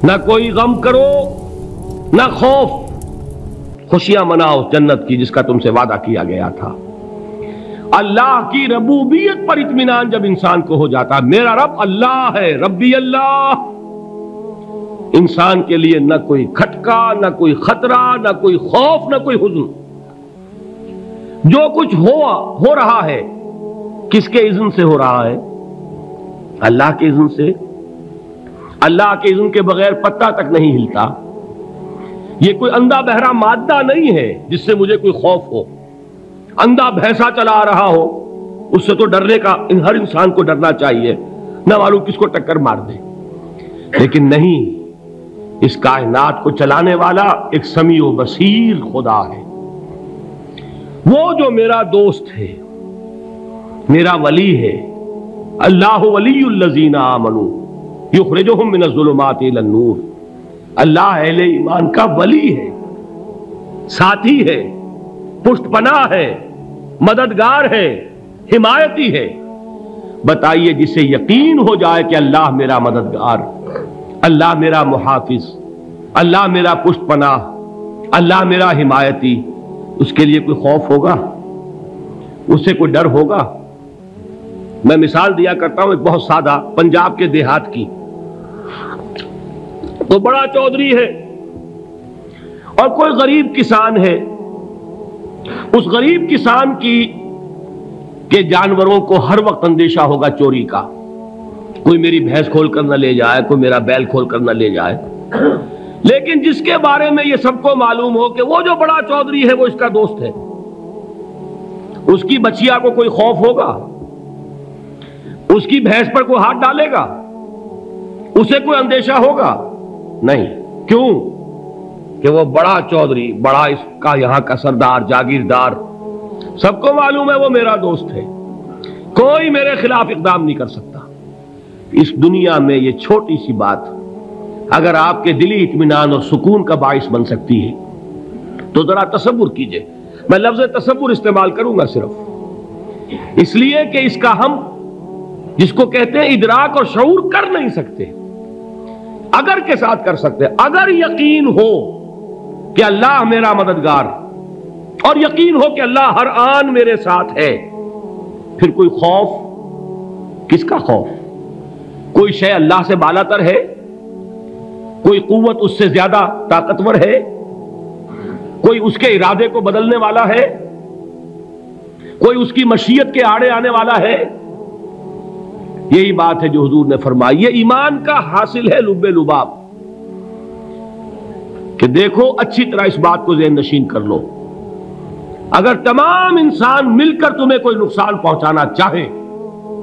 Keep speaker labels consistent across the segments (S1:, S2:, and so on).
S1: نہ کوئی غم کرو نہ خوف، خوشیاں مناؤ جنت کی جس کا تم سے وعدہ کیا گیا تھا۔ اللہ کی ربوبیت پر اطمینان جب انسان کو ہو جاتا، میرا رب اللہ ہے، ربی اللہ، انسان کے لیے نہ کوئی کھٹکا، نہ کوئی خطرہ، نہ کوئی خوف، نہ کوئی حزن۔ جو کچھ ہو رہا ہے کس کے اذن سے ہو رہا ہے؟ اللہ کے اذن سے۔ اللہ کے اذن کے بغیر پتہ تک نہیں ہلتا۔ یہ کوئی اندھا بہرا مادہ نہیں ہے جس سے مجھے کوئی خوف ہو۔ اندھا بھینسا چلا آ رہا ہو اس سے تو ڈرنے کا ہر انسان کو ڈرنا چاہیے، نہ معلوم کس کو ٹکر مار دے۔ لیکن نہیں، اس کائنات کو چلانے والا ایک سمیع و بصیر خدا ہے، وہ جو میرا دوست ہے، میرا ولی ہے۔ اللہ ولی الذین آمنوا یخرجہم من الظلمات الی النور۔ اللہ اہل ایمان کا ولی ہے، ساتھی ہے، پشت پناہ ہے، مددگار ہے، حمایتی ہے۔ بتائیے جسے یقین ہو جائے کہ اللہ میرا مددگار، اللہ میرا محافظ، اللہ میرا پشت پناہ، اللہ میرا حمایتی، اس کے لیے کوئی خوف ہوگا؟ اس سے کوئی ڈر ہوگا؟ میں مثال دیا کرتا ہوں ایک بہت سادہ، پنجاب کے دیہات کی۔ تو بڑا چودھری ہے اور کوئی غریب کسان ہے۔ اس غریب کسان کے جانوروں کو ہر وقت اندیشہ ہوگا چوری کا، کوئی میری بھینس کھول کر نہ لے جائے، کوئی میرا بیل کھول کر نہ لے جائے۔ لیکن جس کے بارے میں یہ سب کو معلوم ہو کہ وہ جو بڑا چودھری ہے وہ اس کا دوست ہے، اس کی بچیا کو کوئی خوف ہوگا؟ اس کی بھینس پر کوئی ہاتھ ڈالے گا؟ اسے کوئی اندیشہ ہوگا؟ نہیں۔ کیوں؟ کہ وہ بڑا چودھری، بڑا اس کا یہاں کا سردار، جاگیردار، سب کو معلوم ہے وہ میرا دوست ہے، کوئی میرے خلاف اقدام نہیں کر سکتا۔ اس دنیا میں یہ چھوٹی سی بات اگر آپ کے دلی اطمینان اور سکون کا باعث بن سکتی ہے تو ذرا تصور کیجئے۔ میں لفظ تصور استعمال کروں گا صرف اس لیے کہ اس کا ہم جس کو کہتے ہیں ادراک اور شعور کر نہیں سکتے، اگر کے ساتھ کر سکتے۔ اگر یقین ہو کہ اللہ میرا مددگار اور یقین ہو کہ اللہ ہر آن میرے ساتھ ہے، پھر کوئی خوف؟ کس کا خوف؟ کوئی شے اللہ سے بالا تر ہے؟ کوئی قوت اس سے زیادہ طاقتور ہے؟ کوئی اس کے ارادے کو بدلنے والا ہے؟ کوئی اس کی مشیت کے آڑے آنے والا ہے؟ یہی بات ہے جو حضور نے فرمائی، یہ ایمان کا حاصل ہے لب لباب، کہ دیکھو اچھی طرح اس بات کو ذہن نشین کر لو، اگر تمام انسان مل کر تمہیں کوئی نقصان پہنچانا چاہے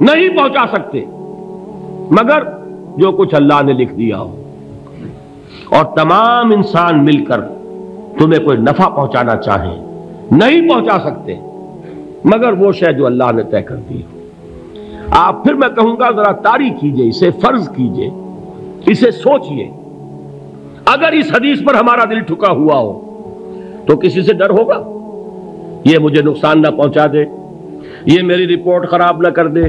S1: نہیں پہنچا سکتے، مگر جو کچھ اللہ نے لکھ دیا ہو، اور تمام انسان مل کر تمہیں کوئی نفع پہنچانا چاہیں نہیں پہنچا سکتے، مگر وہ شے جو اللہ نے طے کر دی ہو۔ آپ پھر میں کہوں گا ذرا طاری کیجئے، اسے فرض کیجئے، اسے سوچئے، اگر اس حدیث پر ہمارا دل ٹھکا ہوا ہو تو کسی سے ڈر ہوگا؟ یہ مجھے نقصان نہ پہنچا دے، یہ میری رپورٹ خراب نہ کر دے،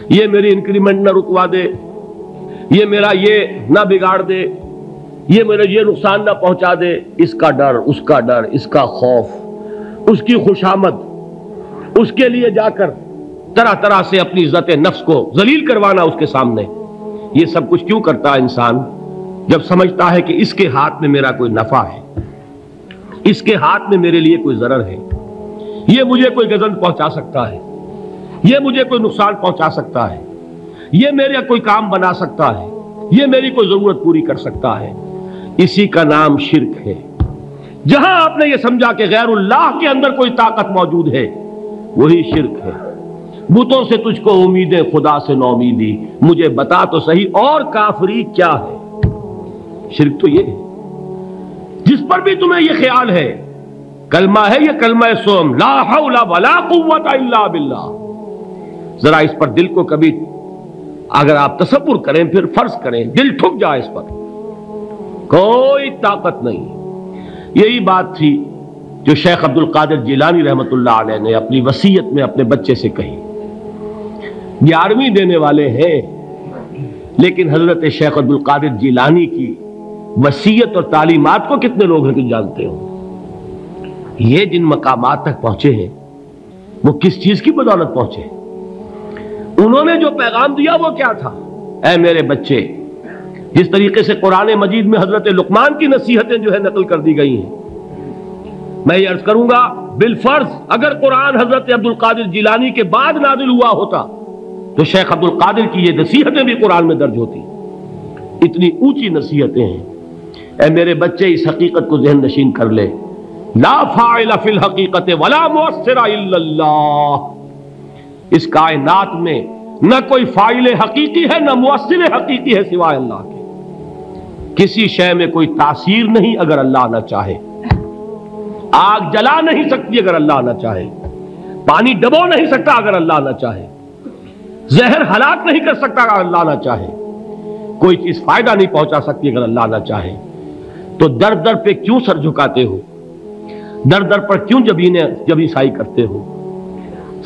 S1: یہ میری انکریمنٹ نہ رکوا دے، یہ میرا یہ نہ بگاڑ دے، یہ میرا یہ نقصان نہ پہنچا دے۔ اس کا ڈر، اس کا ڈر، اس کا خوف، اس کی خوشامد، اس کے لیے جا کر طرح طرح سے اپنی عزت نفس کو ذلیل کروانا اس کے سامنے، یہ سب کچھ کیوں کرتا ہے انسان؟ جب سمجھتا ہے کہ اس کے ہاتھ میں میرا کوئی نفع ہے، اس کے ہاتھ میں میرے لیے کوئی ضرر ہے، یہ مجھے کوئی گزن پہنچا سکتا ہے، یہ مجھے کوئی نقصان پہنچا سکتا ہے، یہ میرا کوئی کام بنا سکتا ہے، یہ میری کوئی ضرورت پوری کر سکتا ہے، اسی کا نام شرک ہے۔ جہاں آپ نے یہ سمجھا کہ غیر اللہ کے اندر کوئی طاقت موجود ہے، وہی شرک ہے۔ بتوں سے تجھ کو امیدیں، خدا سے نومیدی، مجھے بتا تو صحیح اور کافری کیا ہے؟ شرک تو یہ ہے۔ جس پر بھی تمہیں یہ خیال ہے، کلمہ ہے یہ کلمہ سوم، لا حول ولا قوت الا باللہ، ذرا اس پر دل کو کبھی اگر آپ تصور کریں، پھر فرض کریں، دل ٹھک جائے اس پر، کوئی طاقت نہیں۔ یہی بات تھی جو شیخ عبد القادر جیلانی رحمۃ اللہ علیہ نے اپنی وصیت میں اپنے بچے سے کہی۔ 11ویں دینے والے ہیں لیکن حضرت شیخ عبد القادر جیلانی کی وصیت اور تعلیمات کو کتنے لوگ ہیں کہ جانتے ہو؟ یہ جن مقامات تک پہنچے ہیں وہ کس چیز کی بدولت پہنچے؟ انہوں نے جو پیغام دیا وہ کیا تھا؟ اے میرے بچے، جس طریقے سے قرآن مجید میں حضرت لقمان کی نصیحتیں جو ہے نقل کر دی گئی ہیں، میں یہ عرض کروں گا بالفرض اگر قرآن حضرت عبد القادر جیلانی کے بعد نازل ہوا ہوتا تو شیخ عبد القادر کی یہ نصیحتیں بھی قرآن میں درج ہوتی۔ اتنی اونچی نصیحتیں ہیں۔ اے میرے بچے، اس حقیقت کو ذہن نشین کر لے، لا فاعل فی الحقیقت ولا مؤثر الا اللہ۔ اس کائنات میں نہ کوئی فاعل حقیقی ہے نہ مؤثر حقیقی ہے سوائے اللہ کے۔ کسی شے میں کوئی تاثیر نہیں اگر اللہ نہ چاہے۔ آگ جلا نہیں سکتی اگر اللہ نہ چاہے، پانی ڈبو نہیں سکتا اگر اللہ نہ چاہے، زہر ہلاک نہیں کر سکتا اگر اللہ نہ چاہے، کوئی چیز فائدہ نہیں پہنچا سکتی اگر اللہ نہ چاہے۔ تو در در پہ کیوں سر جھکاتے ہو؟ در در پر کیوں جبیں سائی کرتے ہو؟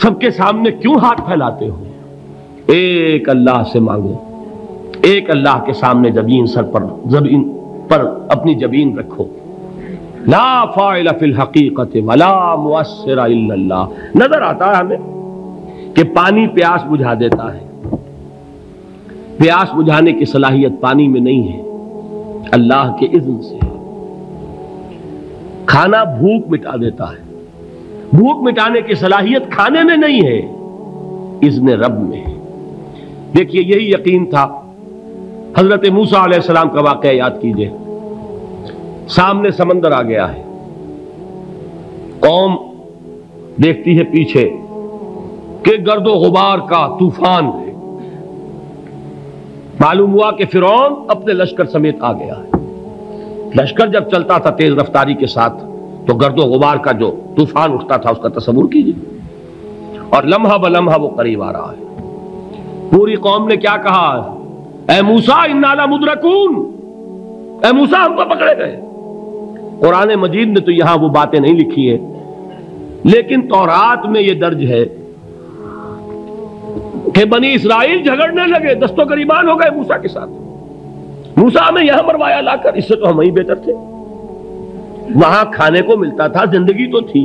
S1: سب کے سامنے کیوں ہاتھ پھیلاتے ہو؟ ایک اللہ سے مانگو، ایک اللہ کے سامنے زبین پر اپنی جبین رکھو۔ لا فاعل فی الحقیقت ولا مؤثر الا اللہ۔ نظر آتا ہے ہمیں کہ پانی پیاس بجھا دیتا ہے، پیاس بجھانے کی صلاحیت پانی میں نہیں ہے، اللہ کے اذن سے۔ کھانا بھوک مٹا دیتا ہے، بھوک مٹانے کی صلاحیت کھانے میں نہیں ہے، اذن رب میں ہے۔ دیکھیے یہی یقین تھا حضرت موسیٰ علیہ السلام کا واقعہ یاد کیجئے۔ سامنے سمندر آ گیا ہے، قوم دیکھتی ہے پیچھے کہ گرد و غبار کا طوفان ہے۔ معلوم ہوا کہ فرعون اپنے لشکر سمیت آ گیا ہے۔ لشکر جب چلتا تھا تیز رفتاری کے ساتھ تو گرد و غبار کا جو طوفان اٹھتا تھا اس کا تصور کیجیے، اور لمحہ بلمحہ وہ قریب آ رہا ہے۔ پوری قوم نے کیا کہا؟ اے موسیٰ انا لمدرکون، اے موسیٰ ہم کو پکڑے گئے۔ قرآن مجید نے تو یہاں وہ باتیں نہیں لکھی ہیں، لیکن تورات میں یہ درج ہے کہ بنی اسرائیل جھگڑنے لگے، دست و گریبان ہو گئے موسیٰ کے ساتھ۔ موسیٰ ہمیں یہاں مروایا لا کر، اس سے تو ہم ہی بہتر تھے، وہاں کھانے کو ملتا تھا، زندگی تو تھی،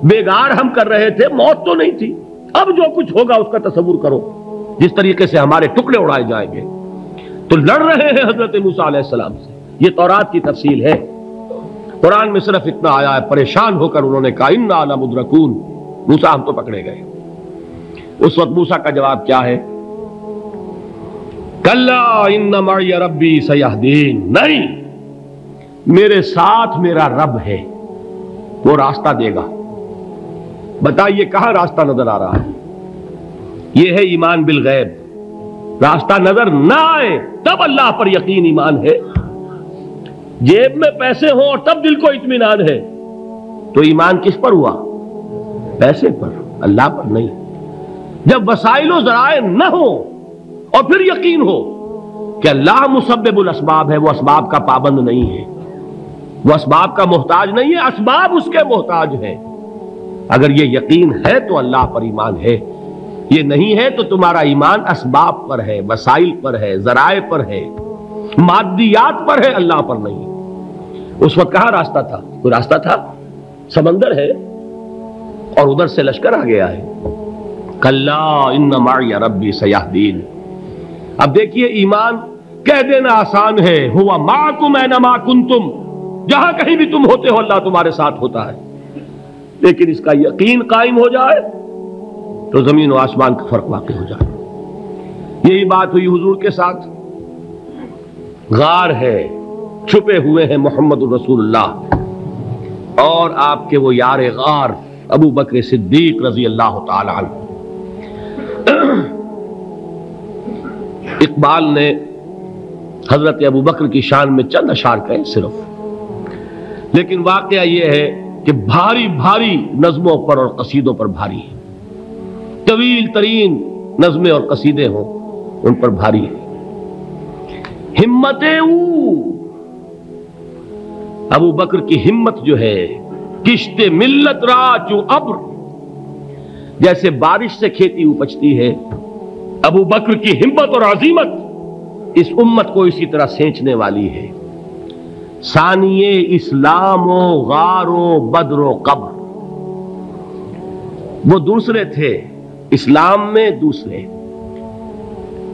S1: بیگار ہم کر رہے تھے، موت تو نہیں تھی۔ اب جو کچھ ہوگا اس کا تصور کرو، جس طریقے سے ہمارے ٹکڑے اڑائے جائیں گے۔ تو لڑ رہے ہیں حضرت موسیٰ علیہ السلام سے، یہ تورات کی تفصیل ہے۔ قرآن میں صرف اتنا آیا ہے، پریشان ہو کر انہوں نے کہا انا لمدرکون، موسیٰ ہم تو پکڑے گئے۔ اس وقت موسیٰ کا جواب کیا ہے؟ کلا ان معی ربی سیہدین، نہیں، میرے ساتھ میرا رب ہے، وہ راستہ دے گا۔ بتائیے کہاں راستہ نظر آ رہا ہے؟ یہ ہے ایمان بالغیب۔ راستہ نظر نہ آئے تب اللہ پر یقین ایمان ہے۔ جیب میں پیسے ہوں اور تب دل کو اطمینان ہے تو ایمان کس پر ہوا؟ پیسے پر، اللہ پر نہیں۔ جب وسائل و ذرائع نہ ہو اور پھر یقین ہو کہ اللہ مسبب الاسباب ہے، وہ اسباب کا پابند نہیں ہے، وہ اسباب کا محتاج نہیں ہے، اسباب اس کے محتاج ہے۔ اگر یہ یقین ہے تو اللہ پر ایمان ہے، یہ نہیں ہے تو تمہارا ایمان اسباب پر ہے، وسائل پر ہے، ذرائع پر ہے، مادیات پر ہے، اللہ پر نہیں۔ اس وقت کہاں راستہ تھا؟ کوئی راستہ تھا؟ سمندر ہے اور ادھر سے لشکر آ گیا ہے۔ کلا ان معی ربی سیہدین۔ اب دیکھیے ایمان کہہ دینا آسان ہے، ہوا معکم اینما کنتم، جہاں کہیں بھی تم ہوتے ہو اللہ تمہارے ساتھ ہوتا ہے، لیکن اس کا یقین قائم ہو جائے تو زمین و آسمان کا فرق واقع ہو جائے۔ یہی بات ہوئی حضور کے ساتھ۔ غار ہے، چھپے ہوئے ہیں محمد الرسول اللہ اور آپ کے وہ یار غار ابو بکر صدیق رضی اللہ تعالی عنہ۔ اقبال نے حضرت ابو بکر کی شان میں چند اشعار کہے صرف، لیکن واقعہ یہ ہے کہ بھاری بھاری نظموں پر اور قصیدوں پر بھاری ہے، طویل ترین نظمیں اور قصیدے ہوں ان پر بھاری ہے۔ ہمتیں ابو بکر کی ہمت جو ہے، کشت ملت را چو ابر، جیسے بارش سے کھیتی اپجتی ہے، ابو بکر کی ہمت اور عزیمت اس امت کو اسی طرح سینچنے والی ہے۔ ثانیے اسلام و غار و بدر و قبر، وہ دوسرے تھے اسلام میں، دوسرے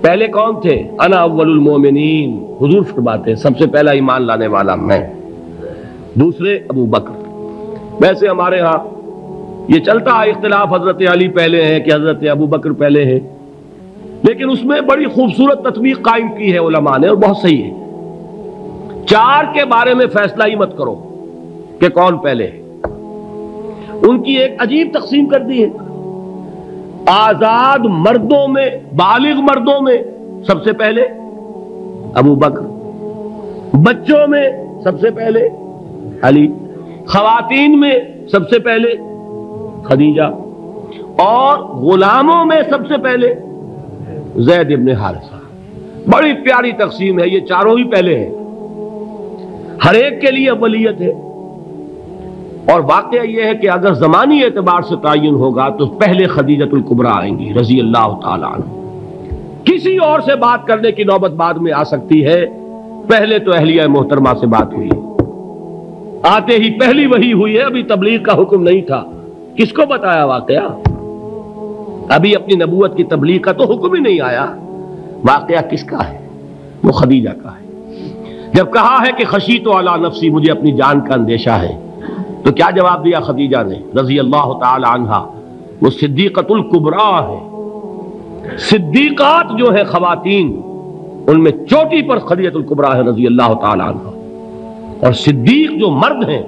S1: پہلے کون تھے؟ انا اول المومنین، حضور فرماتے ہیں سب سے پہلا ایمان لانے والا میں، دوسرے ابو بکر۔ ویسے ہمارے ہاں یہ چلتا ہے اختلاف، حضرت علی پہلے ہیں کہ حضرت ابو بکر پہلے ہیں، لیکن اس میں بڑی خوبصورت تطبیق قائم کی ہے علماء نے، اور بہت صحیح ہے۔ چار کے بارے میں فیصلہ ہی مت کرو کہ کون پہلے ہے، ان کی ایک عجیب تقسیم کر دی ہے۔ آزاد مردوں میں، بالغ مردوں میں سب سے پہلے ابو بکر، بچوں میں سب سے پہلے علی، خواتین میں سب سے پہلے خدیجہ، اور غلاموں میں سب سے پہلے زید ابن حارثہ۔ بڑی پیاری تقسیم ہے، یہ چاروں ہی پہلے ہیں، ہر ایک کے لیے اولیت ہے۔ اور واقعہ یہ ہے کہ اگر زمانی اعتبار سے تعین ہوگا تو پہلے خدیجۃ الکبریٰ آئیں گی رضی اللہ تعالی عنہ، کسی اور سے بات کرنے کی نوبت بعد میں آ سکتی ہے، پہلے تو اہلیہ محترمہ سے بات ہوئی ہے، آتے ہی پہلی وحی ہوئی ہے، ابھی تبلیغ کا حکم نہیں تھا۔ کس کو بتایا واقعہ؟ ابھی اپنی نبوت کی تبلیغ کا تو حکم ہی نہیں آیا، واقعہ کس کا ہے؟ وہ خدیجہ کا ہے۔ جب کہا ہے کہ خشیت علی نفسی، مجھے اپنی جان کا اندیشہ ہے، تو کیا جواب دیا خدیجہ نے رضی اللہ تعالی عنہا؟ وہ صدیقۃ الکبریٰ ہے۔ صدیقات جو ہے خواتین، ان میں چوٹی پر خدیجۃ الکبریٰ ہے رضی اللہ تعالی عنہا، اور صدیق جو مرد ہیں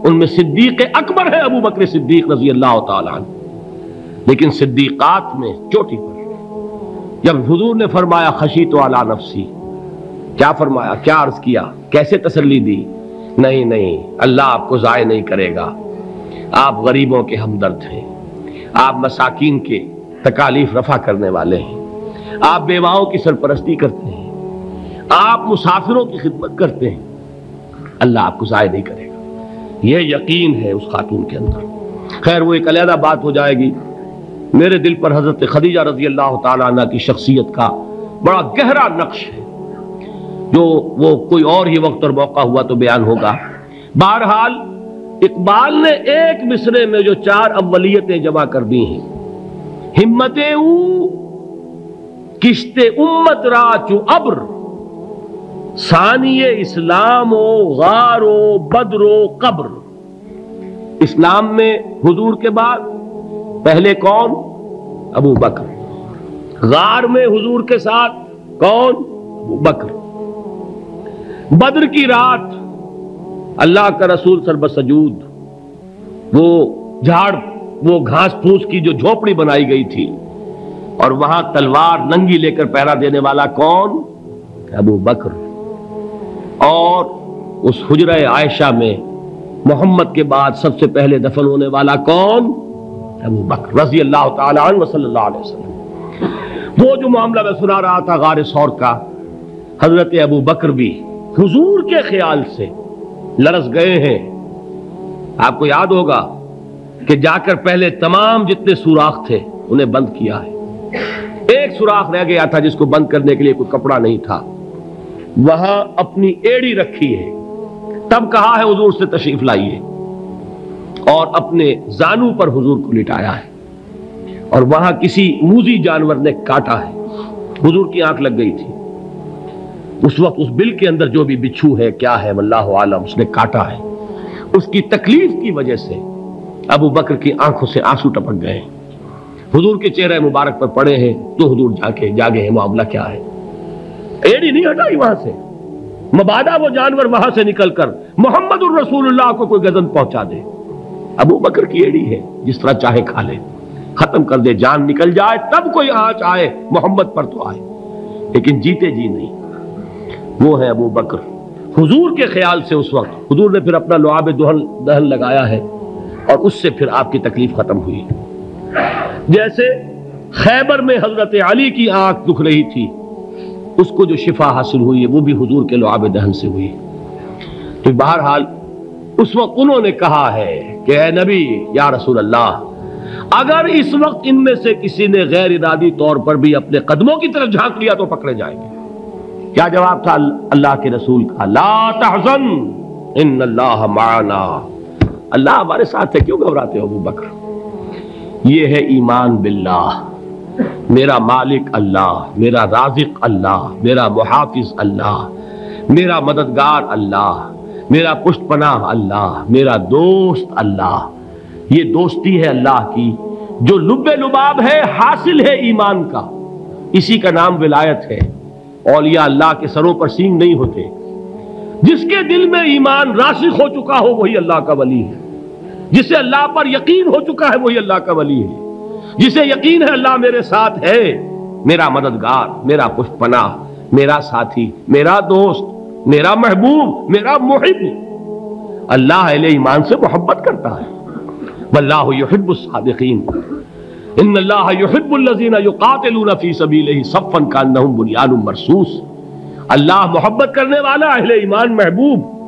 S1: ان میں صدیق اکبر ہے ابو بکر صدیق رضی اللہ تعالی عنہ، لیکن صدیقات میں چوٹی پر۔ جب حضور نے فرمایا خشیت علی نفسی، کیا فرمایا، کیا عرض کیا، کیسے تسلی دی؟ نہیں نہیں، اللہ آپ کو ضائع نہیں کرے گا، آپ غریبوں کے ہمدرد ہیں، آپ مساکین کے تکالیف رفع کرنے والے ہیں، آپ بیواؤں کی سرپرستی کرتے ہیں، آپ مسافروں کی خدمت کرتے ہیں، اللہ آپ کو ضائع نہیں کرے گا۔ یہ یقین ہے اس خاتون کے اندر۔ خیر وہ ایک علیحدہ بات ہو جائے گی۔ میرے دل پر حضرت خدیجہ رضی اللہ تعالی عنہ کی شخصیت کا بڑا گہرا نقش ہے، جو وہ کوئی اور ہی وقت اور موقع ہوا تو بیان ہوگا۔ بہرحال اقبال نے ایک مصرے میں جو چار اولیتیں جمع کر دی ہیں، ہمت او کشت امت را چو ابر، ثانی اسلام و غار و بدر و قبر۔ اسلام میں حضور کے بعد پہلے کون؟ ابو بکر۔ غار میں حضور کے ساتھ کون؟ ابو بکر۔ بدر کی رات اللہ کا رسول سربسجود، وہ جھاڑ، وہ گھاس پھوس کی جو جھوپڑی بنائی گئی تھی، اور وہاں تلوار ننگی لے کر پہرا دینے والا کون؟ ابو بکر۔ اور اس حجرہ عائشہ میں محمد کے بعد سب سے پہلے دفن ہونے والا کون؟ ابو بکر رضی اللہ تعالی عنہ وصلی اللہ علیہ وسلم۔ وہ جو معاملہ میں سنا رہا تھا غار ثور کا، حضرت ابو بکر بھی حضور کے خیال سے لرز گئے ہیں۔ آپ کو یاد ہوگا کہ جا کر پہلے تمام جتنے سوراخ تھے انہیں بند کیا ہے، ایک سوراخ رہ گیا تھا جس کو بند کرنے کے لیے کوئی کپڑا نہیں تھا، وہاں اپنی ایڑی رکھی ہے، تب کہا ہے حضور سے تشریف لائیے، اور اپنے زانو پر حضور کو لٹایا ہے، اور وہاں کسی موذی جانور نے کاٹا ہے، حضور کی آنکھ لگ گئی تھی، اس وقت اس بل کے اندر جو بھی بچھو ہے کیا ہے واللہ عالم، اس نے کاٹا ہے، اس کی تکلیف کی وجہ سے ابو بکر کی آنکھوں سے آنسو ٹپک گئے، حضور کے چہرے مبارک پر پڑے ہیں، تو حضور جاگے ہیں، معاملہ کیا ہے؟ ایڑی نہیں ہٹائی وہاں سے، مبادا وہ جانور وہاں سے نکل کر محمد الرسول اللہ کو کوئی گزن پہنچا دے، ابو بکر کی ایڑی ہے، جس طرح چاہے کھا لے، ختم کر دے، جان نکل جائے تب کوئی آنچ آئے، محمد پر تو آئے، لیکن جیتے جی نہیں۔ وہ ہے ابو بکر۔ حضور کے خیال سے اس وقت حضور نے پھر اپنا لعاب دہن لگایا ہے، اور اس سے پھر آپ کی تکلیف ختم ہوئی۔ جیسے خیبر میں حضرت علی کی آنکھ دکھ رہی تھی، اس کو جو شفا حاصل ہوئی ہے وہ بھی حضور کے لعاب دہن سے ہوئی۔ تو بہرحال اس وقت انہوں نے کہا ہے کہ اے نبی یا رسول اللہ، اگر اس وقت ان میں سے کسی نے غیر ارادی طور پر بھی اپنے قدموں کی طرف جھانک لیا تو پکڑے جائیں گے، کیا جواب تھا اللہ کے رسول کا؟ لا تحزن ان اللہ معنا، اللہ ہمارے ساتھ ہے، کیوں گھبراتے ہو ابو بکر؟ یہ ہے ایمان باللہ، میرا مالک اللہ، میرا رازق اللہ، میرا محافظ اللہ، میرا مددگار اللہ، میرا پشت پناہ اللہ، میرا دوست اللہ۔ یہ دوستی ہے اللہ کی جو لب لباب ہے، حاصل ہے ایمان کا، اسی کا نام ولایت ہے۔ اولیاء اللہ کے سروں پر سینگ نہیں ہوتے، جس کے دل میں ایمان راسخ ہو چکا ہو وہی اللہ کا ولی ہے، جسے اللہ پر یقین ہو چکا ہے وہی اللہ کا ولی ہے، جسے یقین ہے اللہ میرے ساتھ ہے، میرا مددگار، میرا پشت پناہ، میرا ساتھی، میرا دوست، میرا محبوب، میرا محب۔ اللہ اہل ایمان سے محبت کرتا ہے۔ واللہ یحب الصادقین، ان اللہ یحب الذین یقاتلون فی سبیلہ صفا کانہم بنیان مرصوص۔ اللہ محبت کرنے والا، اہل ایمان محبوب۔